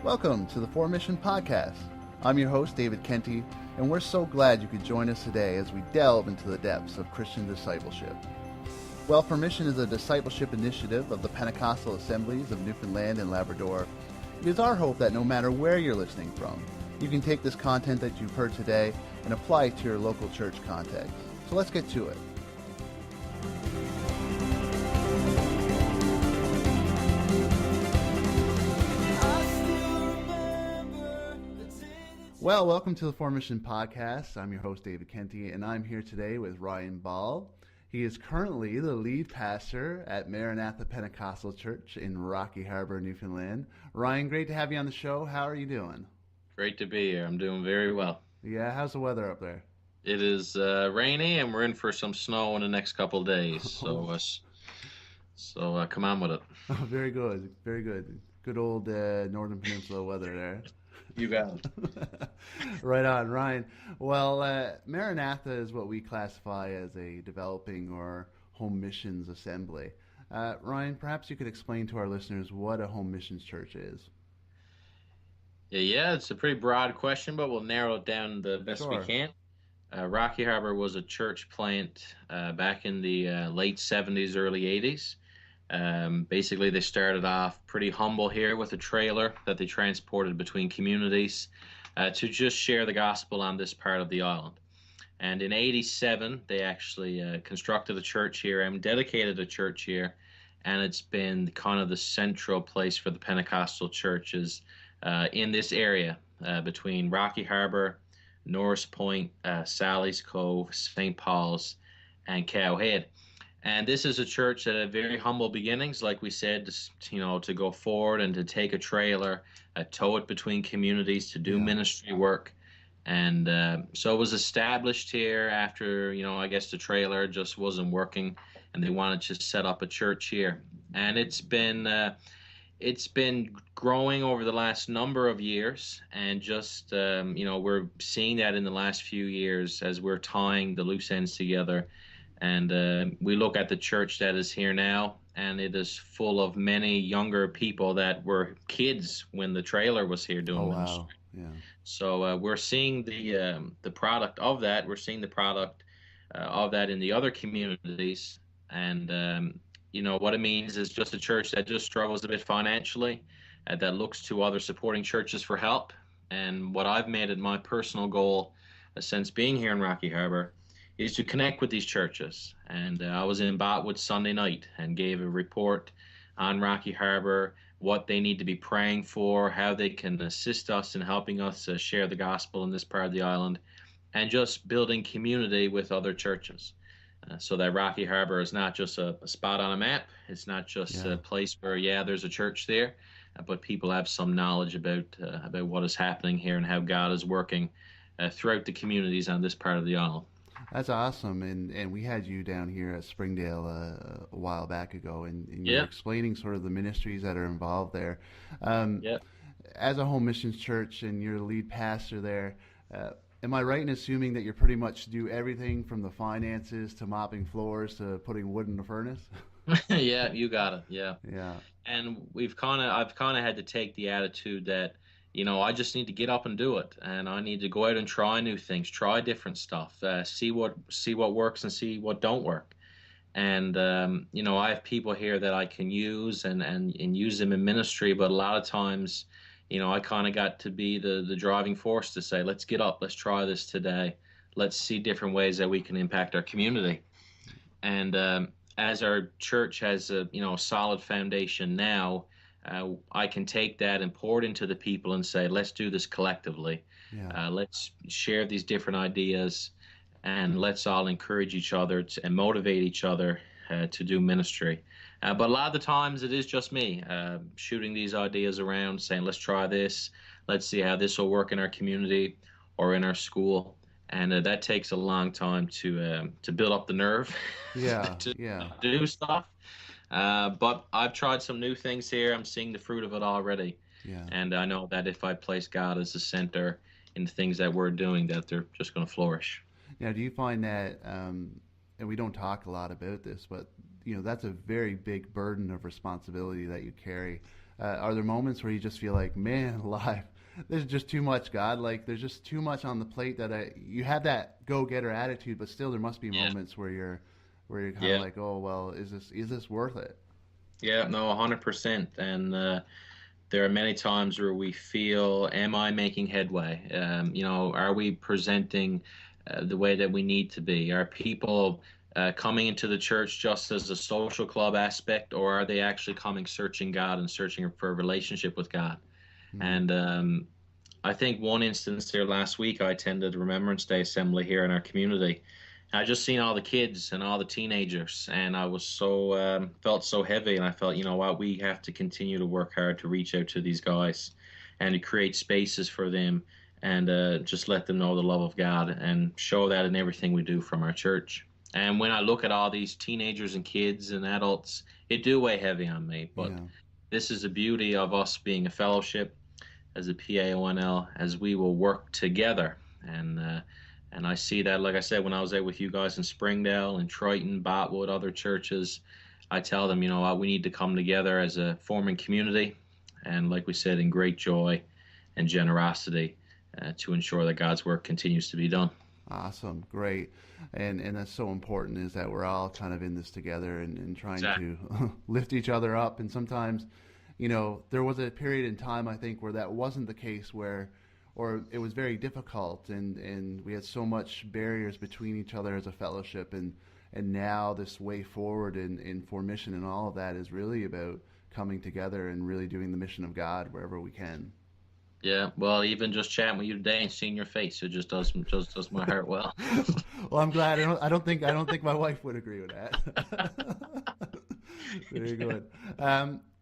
Welcome to the Formission Podcast. I'm your host, David Kenty, and we're so glad you could join us today as we delve into the depths of Christian discipleship. Well, Formission is a discipleship initiative of the Pentecostal Assemblies of Newfoundland and Labrador. It is our hope that no matter where you're listening from, you can take this content that you've heard today and apply it to your local church context. So let's get to it. Well, welcome to the Formission Podcast. I'm your host, David Kenty, and I'm here today with Ryan Ball. He is currently the lead pastor at Maranatha Pentecostal Church in Rocky Harbour, Newfoundland. Ryan, great to have you on the show. How are you doing? Great to be here. I'm doing very well. Yeah, how's the weather up there? It is rainy, and we're in for some snow in the next couple of days. So come on with it. Oh, very good, very good. Good old Northern Peninsula weather there. You got it. Right on, Ryan. Well, Maranatha is what we classify as a developing or home missions assembly. Ryan, perhaps you could explain to our listeners what a home missions church is. Yeah, it's a pretty broad question, but we'll narrow it down the best we can. Rocky Harbour was a church plant back in the late 70s, early 80s. Basically, they started off pretty humble here with a trailer that they transported between communities to just share the gospel on this part of the island. And in 87, they actually constructed a church here and dedicated a church here. And it's been kind of the central place for the Pentecostal churches in this area between Rocky Harbour, Norris Point, Sally's Cove, St. Paul's, and Cowhead. And this is a church that had very humble beginnings, like we said, to go forward and to take a trailer, tow it between communities to do ministry work. And so it was established here after, I guess the trailer just wasn't working, and they wanted to set up a church here. And it's been growing over the last number of years, and just, we're seeing that in the last few years as we're tying the loose ends together. And we look at the church that is here now, and it is full of many younger people that were kids when the trailer was here doing ministry. Wow. Yeah. So we're seeing the product of that. We're seeing the product of that in the other communities. And, what it means is just a church that just struggles a bit financially, that looks to other supporting churches for help. And what I've made it my personal goal since being here in Rocky Harbour is to connect with these churches. And I was in Botwood Sunday night and gave a report on Rocky Harbour, what they need to be praying for, how they can assist us in helping us share the gospel in this part of the island, and just building community with other churches. So that Rocky Harbour is not just a spot on a map. It's not just a place where, there's a church there, but people have some knowledge about what is happening here and how God is working throughout the communities on this part of the island. That's awesome, and we had you down here at Springdale a while back ago, and you were explaining sort of the ministries that are involved there. As a home missions church, and you're the lead pastor there, am I right in assuming that you pretty much do everything from the finances to mopping floors to putting wood in the furnace? Yeah, you got it. Yeah. And I've kind of had to take the attitude that, I just need to get up and do it, and I need to go out and try new things, try different stuff, see what works and see what don't work. And I have people here that I can use and use them in ministry, but a lot of times, I kind of got to be the driving force to say, let's get up, let's try this today, let's see different ways that we can impact our community. And as our church has a solid foundation now, I can take that and pour it into the people and say, let's do this collectively. Let's share these different ideas, and let's all encourage each other and motivate each other to do ministry. But a lot of the times it is just me shooting these ideas around, saying, let's try this. Let's see how this will work in our community or in our school. And that takes a long time to build up the nerve to do stuff. But I've tried some new things here. I'm seeing the fruit of it already. And I know that if I place God as the center in the things that we're doing, that they're just going to flourish. Now, do you find that, and we don't talk a lot about this, but, that's a very big burden of responsibility that you carry Are there moments where you just feel like, man, life, there's just too much, God? Like, there's just too much on the plate that you have that go-getter attitude, but still there must be moments where you're kind of like, oh, well, is this worth it? Yeah, no, 100%. And there are many times where we feel, am I making headway? Are we presenting the way that we need to be? Are people coming into the church just as a social club aspect, or are they actually coming searching God and searching for a relationship with God? Mm-hmm. And I think one instance there last week, I attended Remembrance Day assembly here in our community. I just seen all the kids and all the teenagers, and I was felt so heavy, and I felt, you know what, we have to continue to work hard to reach out to these guys and to create spaces for them and just let them know the love of God and show that in everything we do from our church. And when I look at all these teenagers and kids and adults, it do weigh heavy on me, but this is the beauty of us being a fellowship as a PAONL, as we will work together. And I see that, like I said, when I was there with you guys in Springdale and Triton, Botwood, other churches, I tell them, you know what, we need to come together as a forming community. And like we said, in great joy and generosity to ensure that God's work continues to be done. Awesome. Great. And that's so important, is that we're all kind of in this together and trying to lift each other up. And sometimes, there was a period in time, I think, where that wasn't the case, or it was very difficult, and we had so much barriers between each other as a fellowship, and now this way forward in Formission and all of that is really about coming together and really doing the mission of God wherever we can. Yeah, well, even just chatting with you today and seeing your face, it just does my heart well. Well, I'm glad. I don't think my wife would agree with that. Very good.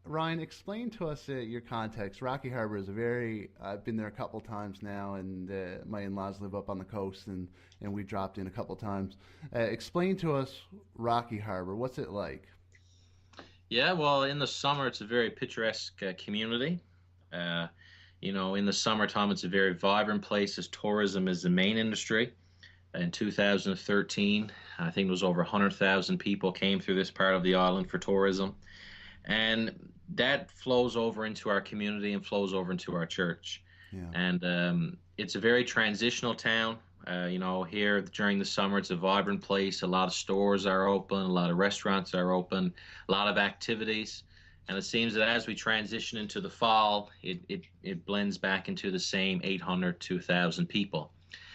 Ryan, explain to us your context. Rocky Harbour is I've been there a couple times now, and my in-laws live up on the coast, and we dropped in a couple times. Explain to us Rocky Harbour. What's it like? Yeah, well, in the summer, it's a very picturesque community. In the summertime, it's a very vibrant place, as tourism is the main industry. In 2013, I think it was over 100,000 people came through this part of the island for tourism. And that flows over into our community and flows over into our church. Yeah. And it's a very transitional town. Here during the summer, it's a vibrant place. A lot of stores are open. A lot of restaurants are open. A lot of activities. And it seems that as we transition into the fall, it blends back into the same 800 to 1,000 people.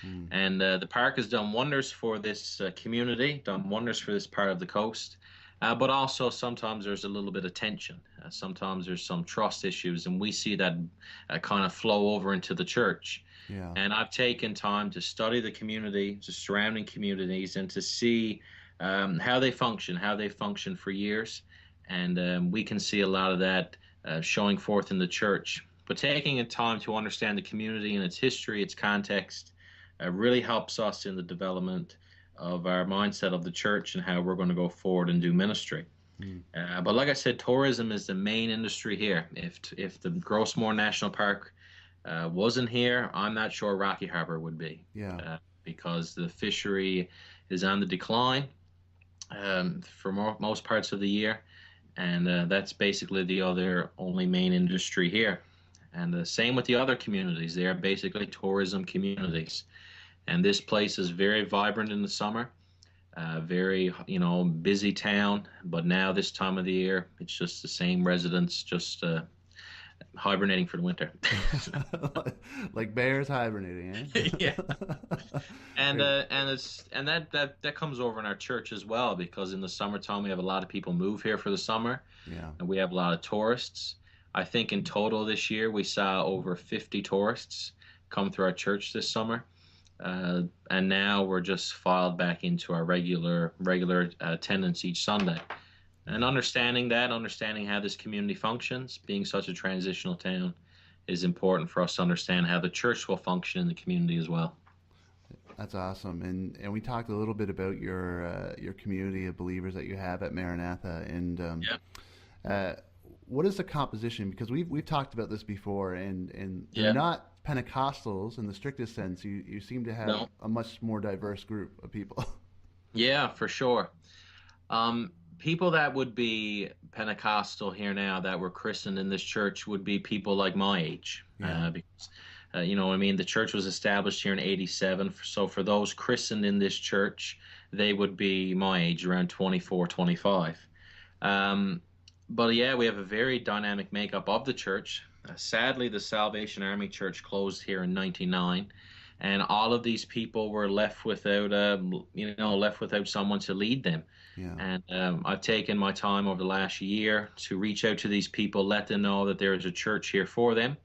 Mm. And the park has done wonders for this community, done wonders for this part of the coast. But also sometimes there's a little bit of tension. Sometimes there's some trust issues, and we see that kind of flow over into the church. Yeah. And I've taken time to study the community, the surrounding communities, and to see how they function for years. And we can see a lot of that showing forth in the church. But taking time to understand the community and its history, its context, really helps us in the development of our mindset of the church and how we're going to go forward and do ministry. Mm. But like I said, tourism is the main industry here. If the Grossmore National Park wasn't here, I'm not sure Rocky Harbour would be. Yeah. Because the fishery is on the decline for most parts of the year. And that's basically the only main industry here. And the same with the other communities. They are basically tourism communities. And this place is very vibrant in the summer, very, busy town. But now this time of the year, it's just the same residents, just hibernating for the winter. Like bears hibernating, eh? Yeah. And that comes over in our church as well, because in the summertime we have a lot of people move here for the summer. Yeah. And we have a lot of tourists. I think in total this year we saw over 50 tourists come through our church this summer. And now we're just filed back into our regular attendance each Sunday. And understanding how this community functions, being such a transitional town, is important for us to understand how the church will function in the community as well. That's awesome. And we talked a little bit about your community of believers that you have at Maranatha. And what is the composition? Because we've talked about this before, and they're not Pentecostals in the strictest sense. You seem to have a much more diverse group of people. Yeah, for sure. People that would be Pentecostal here now that were christened in this church would be people like my age. Because, I mean, the church was established here in 87. So for those christened in this church, they would be my age, around 24, 25. But yeah, we have a very dynamic makeup of the church. Sadly, the Salvation Army Church closed here in '99, and all of these people were left without, left without someone to lead them. Yeah. And I've taken my time over the last year to reach out to these people, let them know that there is a church here for them.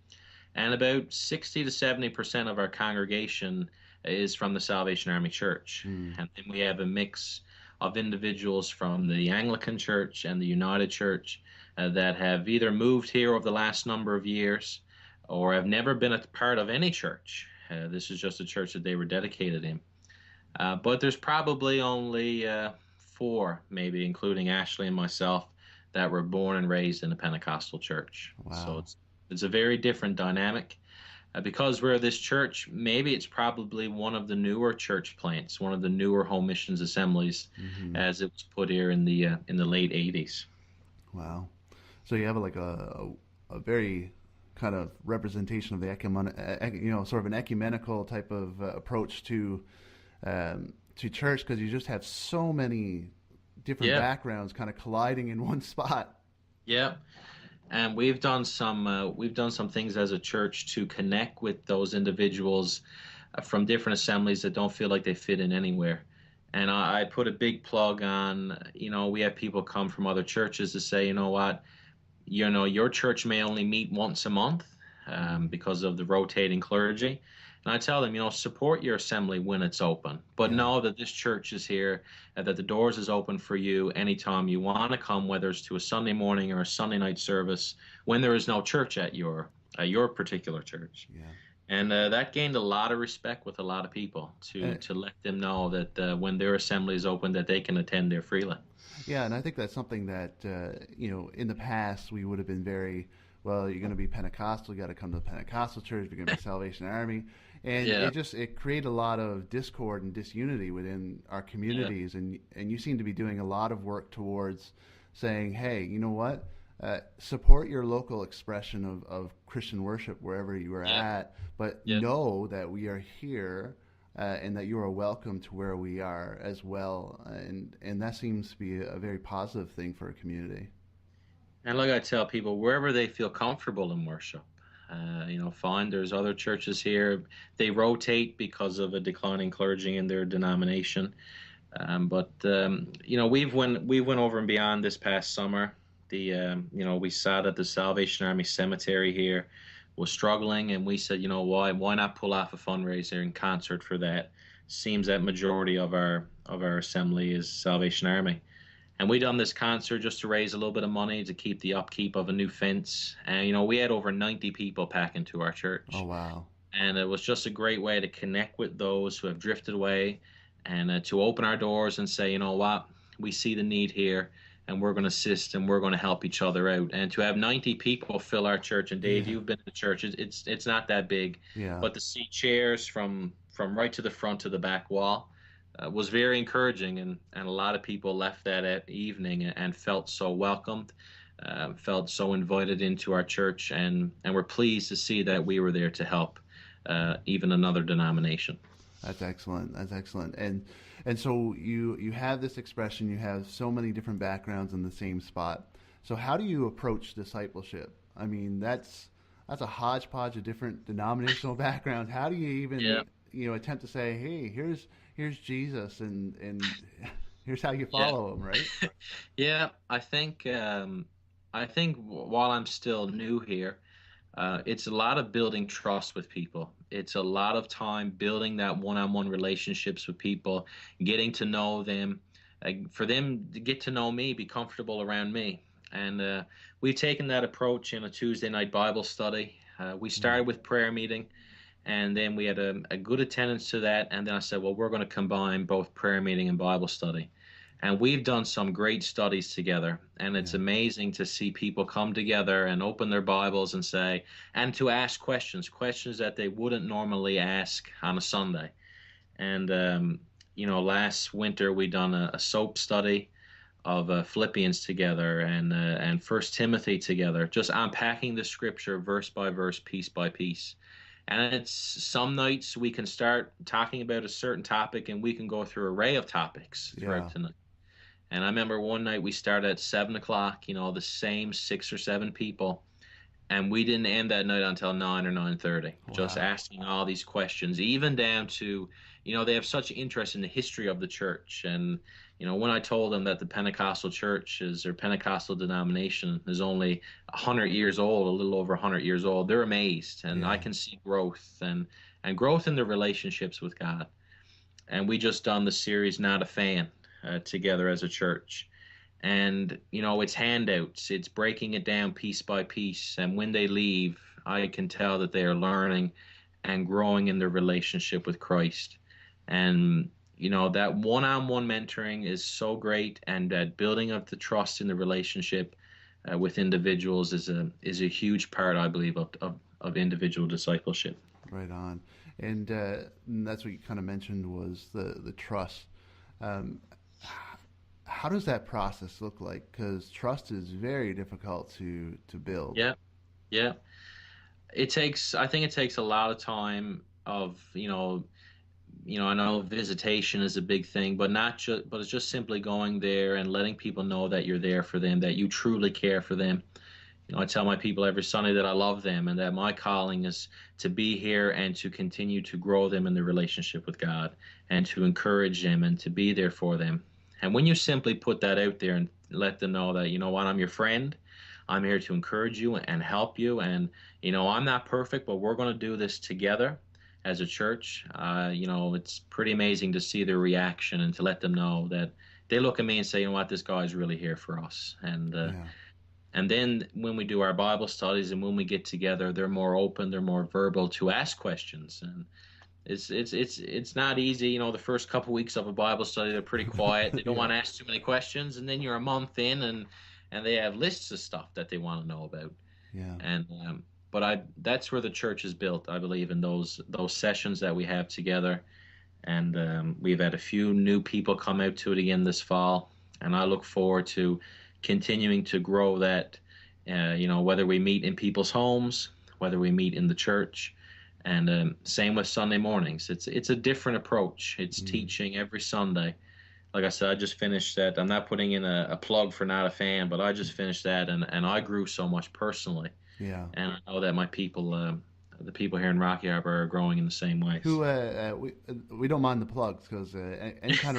And about 60 to 70% of our congregation is from the Salvation Army Church. And then we have a mix of individuals from the Anglican Church and the United Church that have either moved here over the last number of years or have never been a part of any church. This is just a church that they were dedicated in. But there's probably only 4, maybe, including Ashley and myself, that were born and raised in a Pentecostal church. Wow. So it's a very different dynamic. Because we're this church, maybe it's probably one of the newer church plants, one of the newer home missions assemblies, as it was put here in the late 80s. Wow. So you have like a very kind of representation of the sort of an ecumenical type of approach to church, because you just have so many different backgrounds kind of colliding in one spot. Yeah. And we've done some things as a church to connect with those individuals from different assemblies that don't feel like they fit in anywhere. And I put a big plug on, we have people come from other churches to say, you know what, your church may only meet once a month because of the rotating clergy. And I tell them, support your assembly when it's open, but know that this church is here, and that the doors is open for you anytime you want to come, whether it's to a Sunday morning or a Sunday night service, when there is no church at your particular church. Yeah. And that gained a lot of respect with a lot of people to let them know that when their assembly is open, that they can attend there freely. Yeah, and I think that's something that, in the past we would have been very, well, you're going to be Pentecostal, you got to come to the Pentecostal church, you're going to be Salvation Army. And it created a lot of discord and disunity within our communities. And you seem to be doing a lot of work towards saying, hey, you know what? Support your local expression of Christian worship wherever you are at, but know that we are here and that you are welcome to where we are as well. And that seems to be a very positive thing for a community. And like I tell people, wherever they feel comfortable in worship, fine. There's other churches here. They rotate because of a declining clergy in their denomination. But we went over and beyond this past summer. We saw that the Salvation Army Cemetery here was struggling, and we said, why not pull off a fundraiser in concert for that? Seems that majority of our assembly is Salvation Army. And we done this concert just to raise a little bit of money to keep the upkeep of a new fence. And, we had over 90 people pack into our church. Oh, wow. And it was just a great way to connect with those who have drifted away and to open our doors and say, you know what, we see the need here and we're going to assist and we're going to help each other out. And to have 90 people fill our church, and Dave, you've been to church, it's not that big. Yeah. But to see chairs from right to the front to the back wall, was very encouraging, and a lot of people left that evening and felt so welcomed, felt so invited into our church, and were pleased to see that we were there to help even another denomination. That's excellent. And so you have this expression, you have so many different backgrounds in the same spot. So how do you approach discipleship? I mean, that's a hodgepodge of different denominational backgrounds. How do you even attempt to say, hey, here's Jesus and here's how you follow him, right? Yeah, I think while I'm still new here, it's a lot of building trust with people. It's a lot of time building that one-on-one relationships with people, getting to know them, for them to get to know me, be comfortable around me. And we've taken that approach in a Tuesday night Bible study. We started with prayer meeting. And then we had a good attendance to that. And then I said, well, we're going to combine both prayer meeting and Bible study. And we've done some great studies together. And it's amazing to see people come together and open their Bibles and say, and to ask questions that they wouldn't normally ask on a Sunday. And, last winter we done a soap study Philippians together and First Timothy together, just unpacking the scripture verse by verse, piece by piece. And it's some nights we can start talking about a certain topic and we can go through an array of topics throughout the night. And I remember one night we started at 7 o'clock, the same 6 or 7 people, and we didn't end that night until 9 or 9:30, just asking all these questions, even down to, they have such interest in the history of the church. And, when I told them that the Pentecostal church or Pentecostal denomination is only 100 years old, a little over 100 years old, they're amazed. And I can see growth and growth in their relationships with God. And we just done the series, Not a Fan, together as a church. And, it's handouts, it's breaking it down piece by piece. And when they leave, I can tell that they are learning and growing in their relationship with Christ. And, that one-on-one mentoring is so great. And that building of the trust in the relationship with individuals is a huge part, I believe, of individual discipleship. Right on. And that's what you kind of mentioned was the trust. How does that process look like? Because trust is very difficult to build. Yeah. I think it takes a lot of time of, I know visitation is a big thing, but it's just simply going there and letting people know that you're there for them, that you truly care for them. I tell my people every Sunday that I love them and that my calling is to be here and to continue to grow them in their relationship with God and to encourage them and to be there for them. And when you simply put that out there and let them know that, I'm your friend, I'm here to encourage you and help you. And, I'm not perfect, but we're going to do this together as a church. It's pretty amazing to see their reaction and to let them know that they look at me and say, you know what, this guy's really here for us. And then when we do our Bible studies and when we get together, they're more open, they're more verbal to ask questions. And it's not easy. The first couple of weeks of a Bible study, they're pretty quiet. They don't want to ask too many questions. And then you're a month in and they have lists of stuff that they want to know about. Yeah. And, but that's where the church is built, I believe, in those sessions that we have together. And we've had a few new people come out to it again this fall. And I look forward to continuing to grow that, whether we meet in people's homes, whether we meet in the church. And same with Sunday mornings. It's a different approach. It's teaching every Sunday. Like I said, I just finished that. I'm not putting in a plug for Not a Fan, but I just finished that, and I grew so much personally. Yeah. And I know that my people, the people here in Rocky Harbour, are growing in the same way. We don't mind the plugs because any kind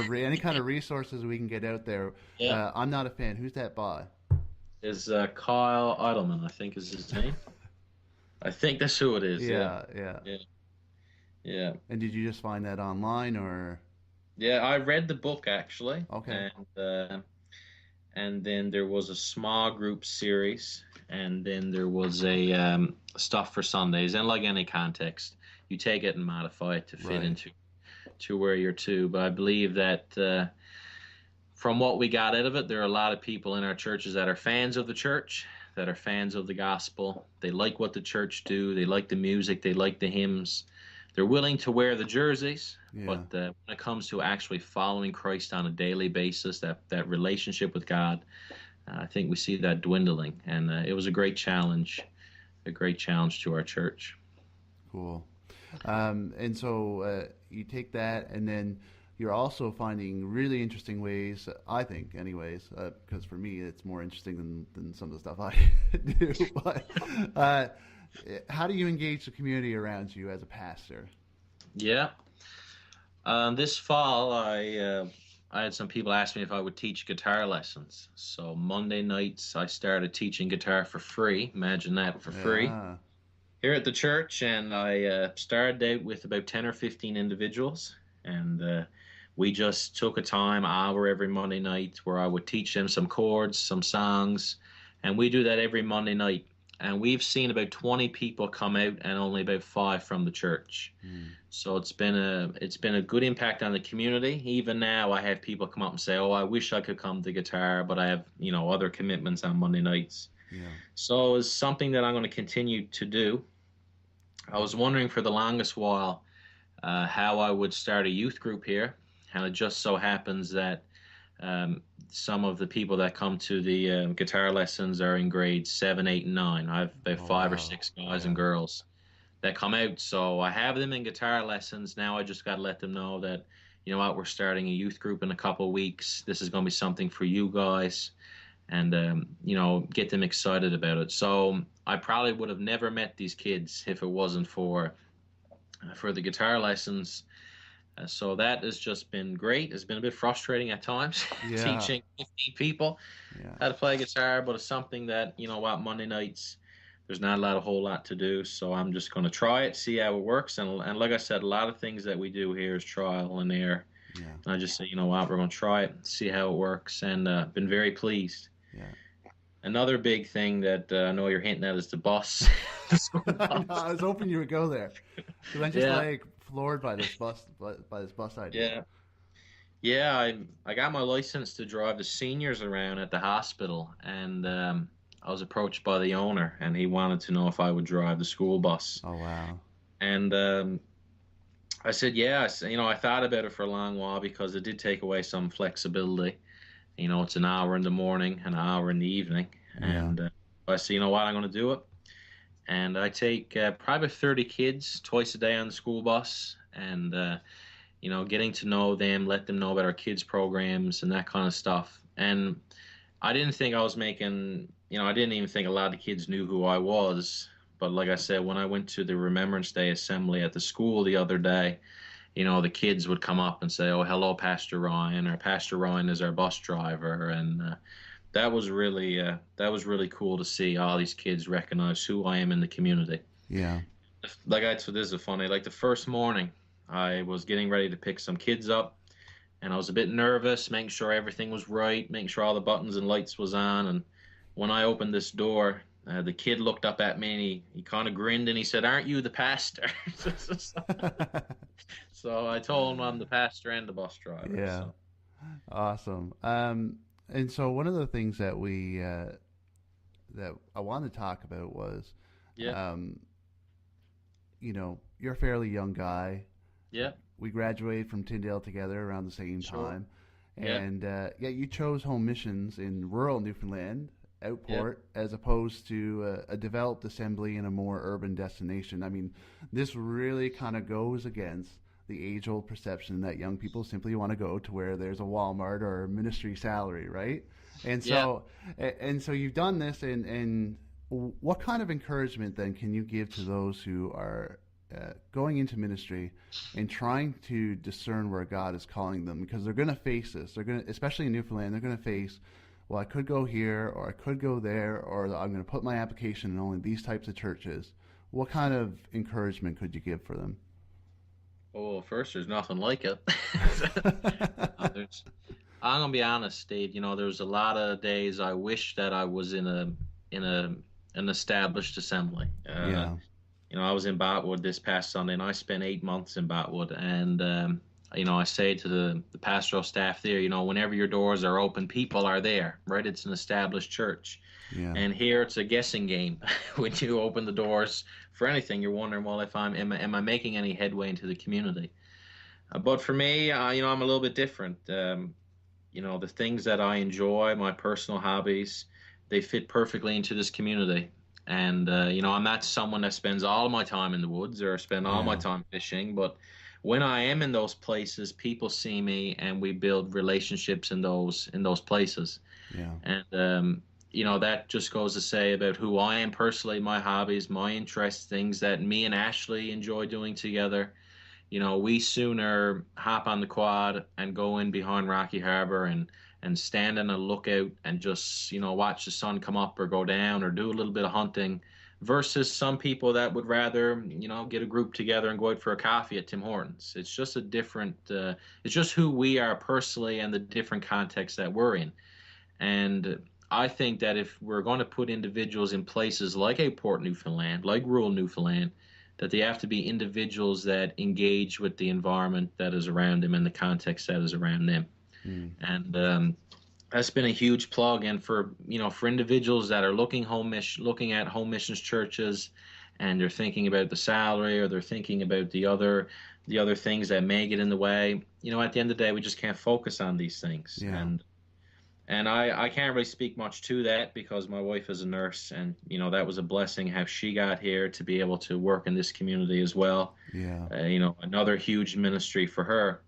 of resources we can get out there. Yeah. I'm Not a Fan. Who's that by? Is Kyle Idleman, I think is his name. I think that's who it is. Yeah. And did you just find that online or? Yeah, I read the book actually. Okay. And then there was a small group series, and then there was a stuff for Sundays. And like any context, you take it and modify it to fit into where you're to. But I believe that from what we got out of it, there are a lot of people in our churches that are fans of the church, that are fans of the gospel. They like what the church do. They like the music. They like the hymns. They're willing to wear the jerseys. Yeah. But when it comes to actually following Christ on a daily basis, that relationship with God, I think we see that dwindling. And it was a great challenge to our church. Cool. And so you take that, and then you're also finding really interesting ways, I think, anyways, because for me it's more interesting than some of the stuff I do. But how do you engage the community around you as a pastor? Yeah. This fall, I had some people ask me if I would teach guitar lessons. So Monday nights, I started teaching guitar for free. Imagine that, for free. Here at the church. And I started out with about 10 or 15 individuals. And we just took an hour every Monday night where I would teach them some chords, some songs. And we do that every Monday night. And we've seen about 20 people come out and only about 5 from the church. So it's been a good impact on the community. Even now I have people come up and say, I wish I could come to guitar, but I have, other commitments on Monday nights. Yeah. So it's something that I'm going to continue to do. I was wondering for the longest while how I would start a youth group here. And it just so happens that Some of the people that come to the guitar lessons are in grades 7, 8, and 9. I have about five or six guys and girls that come out. So I have them in guitar lessons. Now I just got to let them know that, you know what, we're starting a youth group in a couple of weeks. This is going to be something for you guys. And, you know, get them excited about it. So I probably would have never met these kids if it wasn't for the guitar lessons. So that has just been great. It's been a bit frustrating at times, teaching 15 people how to play guitar, but it's something that, you know what, Monday nights, there's not a whole lot to do. So I'm just going to try it, see how it works. And like I said, a lot of things that we do here is trial and error. Yeah. And I just say, you know what, we're going to try it, see how it works, and been very pleased. Yeah. Another big thing that I know you're hinting at is the bus. No, I was hoping you would go there, because I'm just floored by this bus idea. Yeah. I got my license to drive the seniors around at the hospital, and I was approached by the owner, and he wanted to know if I would drive the school bus. Oh wow! And I said yes. You know, I thought about it for a long while because it did take away some flexibility. You know, it's an hour in the morning, an hour in the evening. Yeah. And I said, you know what, I'm going to do it. And I take probably 30 kids twice a day on the school bus, and, you know, getting to know them, let them know about our kids' programs and that kind of stuff. And I didn't think I was making, you know, I didn't even think a lot of the kids knew who I was. But like I said, when I went to the Remembrance Day assembly at the school the other day, you know, the kids would come up and say, oh, hello, Pastor Ryan, or Pastor Ryan is our bus driver. And that was really cool to see all these kids recognize who I am in the community. Yeah. So this is funny. Like the first morning, I was getting ready to pick some kids up, and I was a bit nervous, making sure everything was right, making sure all the buttons and lights was on. And when I opened this door, the kid looked up at me, and he kind of grinned, and he said, aren't you the pastor? So I told him I'm the pastor and the bus driver. Yeah. So. Awesome. And so one of the things that that I wanted to talk about was, you know, you're a fairly young guy. Yeah. We graduated from Tyndale together around the same time. And yet you chose home missions in rural Newfoundland, Outport, as opposed to a developed assembly in a more urban destination. I mean, this really kind of goes against the age-old perception that young people simply want to go to where there's a Walmart or a ministry salary, right? And so, and so you've done this, and what kind of encouragement then can you give to those who are going into ministry and trying to discern where God is calling them? Because they're going to face this. They're going to, especially in Newfoundland, they're going to face, well, I could go here, or I could go there, or I'm going to put my application in only these types of churches. What kind of encouragement could you give for them? Well, first, there's nothing like it. I'm gonna be honest, Dave. You know, there's a lot of days I wish that I was in an established assembly. You know, I was in Botwood this past Sunday, and I spent 8 months in Botwood. And you know, I say to the pastoral staff there, you know, whenever your doors are open, people are there, right? It's an established church. Yeah. And here it's a guessing game. When you open the doors for anything, you're wondering, well, if am I making any headway into the community? But for me, you know, I'm a little bit different. You know, the things that I enjoy, my personal hobbies, they fit perfectly into this community. And, you know, I'm not someone that spends all my time in the woods or spend all my time fishing. But when I am in those places, people see me, and we build relationships in those places. Yeah. And, you know, that just goes to say about who I am personally, my hobbies, my interests, things that me and Ashley enjoy doing together. You know, we sooner hop on the quad and go in behind Rocky Harbour and stand in a lookout and just, you know, watch the sun come up or go down or do a little bit of hunting, versus some people that would rather, you know, get a group together and go out for a coffee at Tim Hortons. It's just a different, it's just who we are personally and the different contexts that we're in. And I think that if we're going to put individuals in places like Port Newfoundland, like rural Newfoundland, that they have to be individuals that engage with the environment that is around them and the context that is around them. And that's been a huge plug. And for, you know, for individuals that are looking at home missions churches, and they're thinking about the salary, or they're thinking about the other things that may get in the way, you know, at the end of the day, we just can't focus on these things. And And I can't really speak much to that because my wife is a nurse, and that was a blessing how she got here to be able to work in this community as well. Yeah. Another huge ministry for her.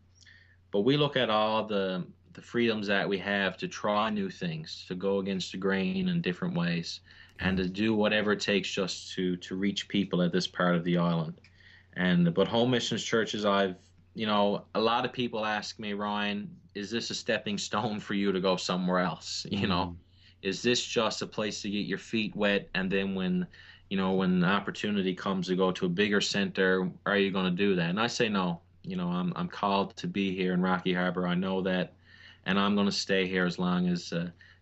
But we look at all the freedoms that we have to try new things, to go against the grain in different ways, and to do whatever it takes just to reach people at this part of the island. But home missions churches, a lot of people ask me, Ryan, is this a stepping stone for you to go somewhere else? Is this just a place to get your feet wet, and then when the opportunity comes to go to a bigger center, are you going to do that? And I say no. I'm called to be here in Rocky Harbour. I know that, and I'm going to stay here as long as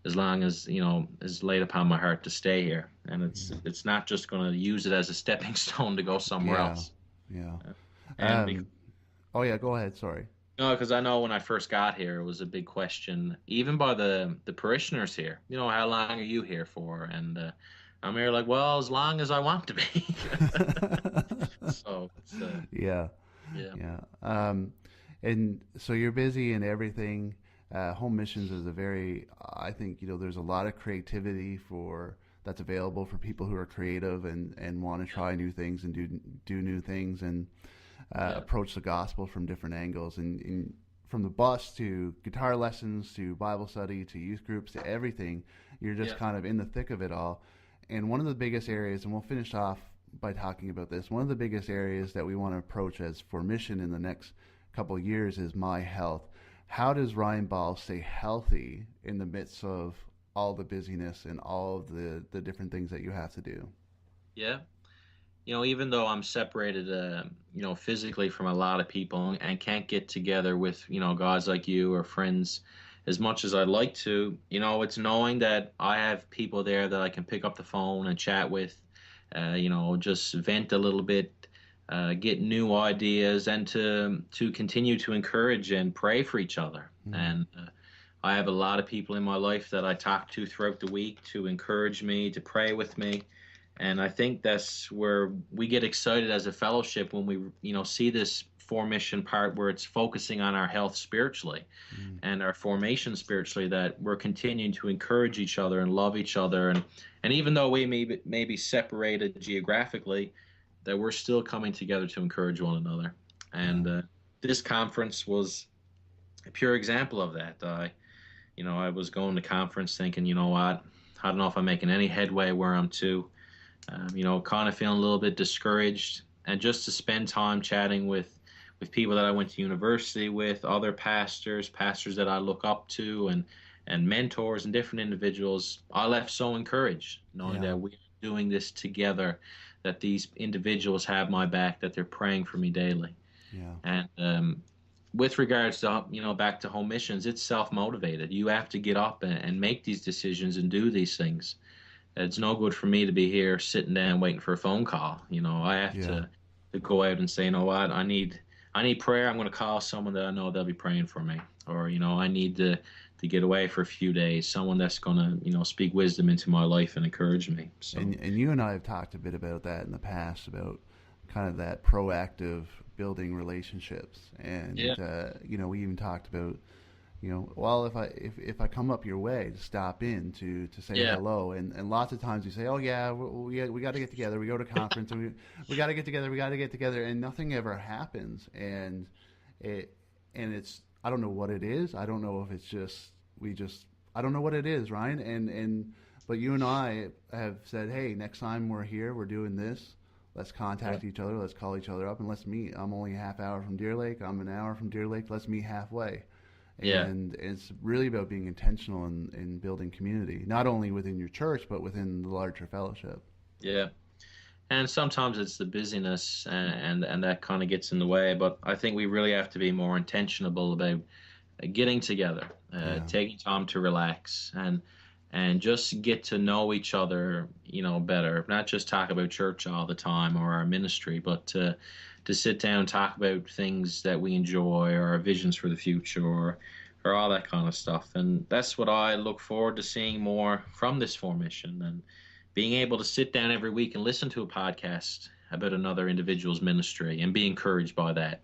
is laid upon my heart to stay here. And it's not just going to use it as a stepping stone to go somewhere else. Yeah. Oh yeah, go ahead. Sorry. No, because I know when I first got here, it was a big question, even by the parishioners here. How long are you here for? And I'm here like, well, as long as I want to be. So it's, yeah. And so you're busy and everything. Home missions is I think there's a lot of creativity that's available for people who are creative and want to try new things and do new things and approach the gospel from different angles, and from the bus to guitar lessons to Bible study to youth groups to everything. You're just kind of in the thick of it all. And one of the biggest areas, and we'll finish off by talking about this, one of the biggest areas that we want to approach as Formission in the next couple of years is my health. How does Ryan Ball stay healthy in the midst of all the busyness and all of the different things that you have to do? Yeah. Even though I'm separated, physically from a lot of people and can't get together with, guys like you or friends as much as I'd like to, it's knowing that I have people there that I can pick up the phone and chat with, just vent a little bit, get new ideas, and to continue to encourage and pray for each other. Mm-hmm. And I have a lot of people in my life that I talk to throughout the week to encourage me, to pray with me. And I think that's where we get excited as a fellowship when we, see this formation part where it's focusing on our health spiritually and our formation spiritually, that we're continuing to encourage each other and love each other. And even though we may be separated geographically, that we're still coming together to encourage one another. And this conference was a pure example of that. I was going to conference thinking, I don't know if I'm making any headway where I'm to. Kind of feeling a little bit discouraged, and just to spend time chatting with people that I went to university with, other pastors that I look up to, and mentors and different individuals, I left so encouraged, knowing that we are doing this together, that these individuals have my back, that they're praying for me daily. Yeah. And with regards to, back to home missions, it's self-motivated. You have to get up and make these decisions and do these things. It's no good for me to be here sitting down waiting for a phone call. I have to go out and say, you know what, I need prayer. I'm going to call someone that I know they'll be praying for me. Or, I need to get away for a few days, someone that's going to, speak wisdom into my life and encourage me. So. And you and I have talked a bit about that in the past, about kind of that proactive building relationships. And, we even talked about, well, if I come up your way to stop in to say hello, and lots of times you say, oh yeah, we got to get together. We go to conference and we got to get together, and nothing ever happens. And it's, I don't know what it is. I don't know if it's just I don't know what it is, Ryan. But you and I have said, hey, next time we're here, we're doing this. Let's contact each other. Let's call each other up and let's meet. I'm only a half hour from Deer Lake. I'm an hour from Deer Lake. Let's meet halfway. And it's really about being intentional in building community, not only within your church, but within the larger fellowship. Yeah. And sometimes it's the busyness and that kind of gets in the way. But I think we really have to be more intentional about getting together, taking time to relax and just get to know each other, better. Not just talk about church all the time or our ministry, but to sit down and talk about things that we enjoy or our visions for the future or all that kind of stuff. And that's what I look forward to seeing more from this formation, and being able to sit down every week and listen to a podcast about another individual's ministry and be encouraged by that,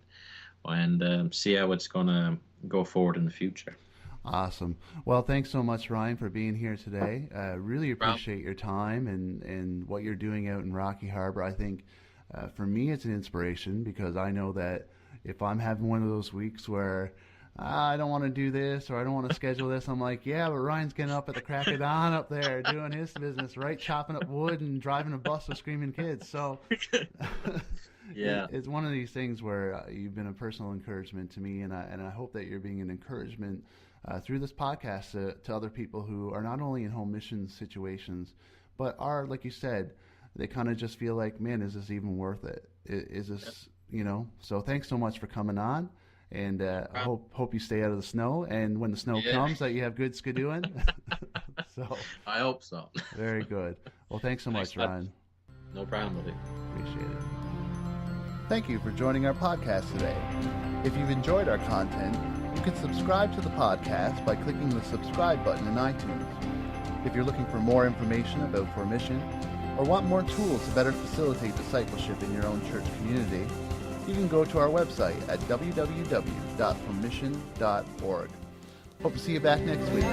and see how it's going to go forward in the future. Awesome. Well, thanks so much, Ryan, for being here today. Really appreciate your time and what you're doing out in Rocky Harbour. I think for me it's an inspiration, because I know that if I'm having one of those weeks where I don't want to do this or I don't want to schedule this, I'm like, yeah, but Ryan's getting up at the crack of dawn up there doing his business, right? Chopping up wood and driving a bus with screaming kids. So yeah, it's one of these things where you've been a personal encouragement to me, and I hope that you're being an encouragement through this podcast to other people who are not only in home mission situations, but are, like you said, they kind of just feel like, man, is this even worth it? Is this, So thanks so much for coming on, and I hope you stay out of the snow, and when the snow comes, that you have good skidooing. So I hope so. Very good. Well, thanks so much, Ryan. No problem, buddy. Appreciate it. Thank you for joining our podcast today. If you've enjoyed our content, you can subscribe to the podcast by clicking the subscribe button in iTunes. If you're looking for more information about Formission, or want more tools to better facilitate discipleship in your own church community, you can go to our website at www.formission.org. Hope to see you back next week.